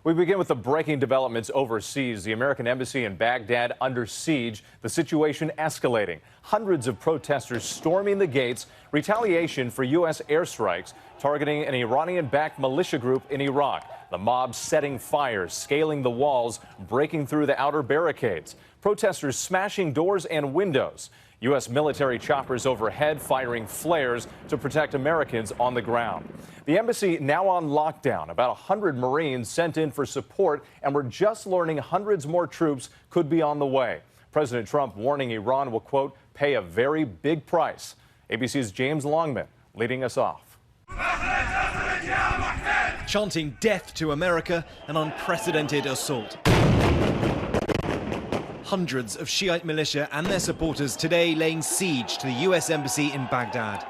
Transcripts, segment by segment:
We begin with the breaking developments overseas. The American embassy in Baghdad under siege, the situation escalating. Hundreds of protesters storming the gates, retaliation for U.S. airstrikes targeting an Iranian-backed militia group in Iraq. The mob setting fires, scaling the walls, breaking through the outer barricades. Protesters smashing doors and windows. U.S. military choppers overhead firing flares to protect Americans on the ground. The embassy now on lockdown. About 100 Marines sent in for support, and we're just learning hundreds more troops could be on the way. President Trump warning Iran will, quote, pay a very big price. ABC's James Longman leading us off. Chanting death to America, an unprecedented assault. Hundreds of Shiite militia and their supporters today laying siege to the U.S. embassy in Baghdad.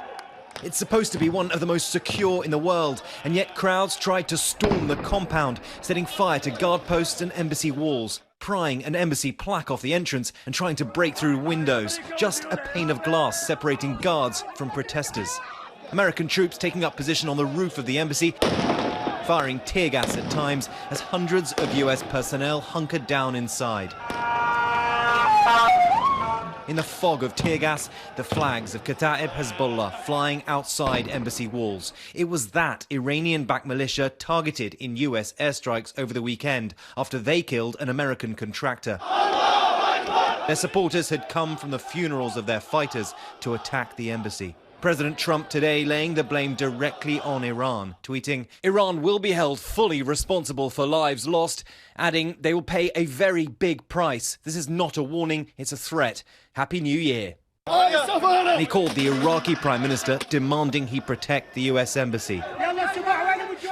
It's supposed to be one of the most secure in the world, and yet crowds tried to storm the compound, setting fire to guard posts and embassy walls, prying an embassy plaque off the entrance and trying to break through windows, just a pane of glass separating guards from protesters. American troops taking up position on the roof of the embassy, firing tear gas at times as hundreds of U.S. personnel hunkered down inside. In the fog of tear gas, the flags of Kata'ib Hezbollah flying outside embassy walls. It was that Iranian-backed militia targeted in U.S. airstrikes over the weekend after they killed an American contractor. Their supporters had come from the funerals of their fighters to attack the embassy. President Trump today laying the blame directly on Iran, tweeting, Iran will be held fully responsible for lives lost, adding they will pay a very big price. This is not a warning, it's a threat. Happy New Year. And he called the Iraqi Prime Minister, demanding he protect the US embassy.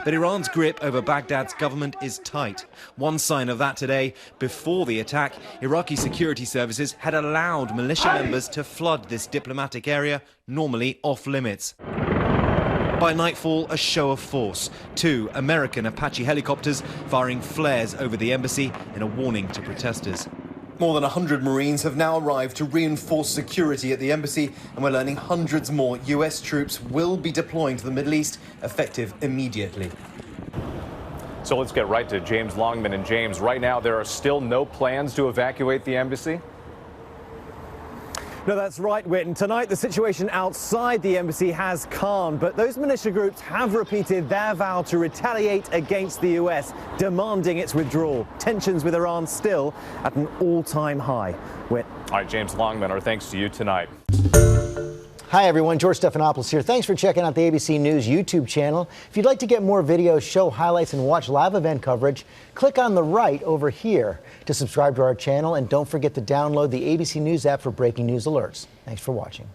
But Iran's grip over Baghdad's government is tight. One sign of that today, before the attack, Iraqi security services had allowed militia members to flood this diplomatic area, normally off limits. By nightfall, a show of force. 2 American Apache helicopters firing flares over the embassy in a warning to protesters. More than 100 Marines have now arrived to reinforce security at the embassy, and we're learning hundreds more US troops will be deploying to the Middle East, effective immediately. So let's get right to James Longman. And James, right now there are still no plans to evacuate the embassy? No, that's right, Whit. And tonight the situation outside the embassy has calmed, but those militia groups have repeated their vow to retaliate against the US, demanding its withdrawal. Tensions with Iran still at an all-time high. Whit. All right, James Longman, our thanks to you tonight. Hi, everyone. George Stephanopoulos here. Thanks for checking out the ABC News YouTube channel. If you'd like to get more videos, show highlights, and watch live event coverage, click on the right over here to subscribe to our channel. And don't forget to download the ABC News app for breaking news alerts. Thanks for watching.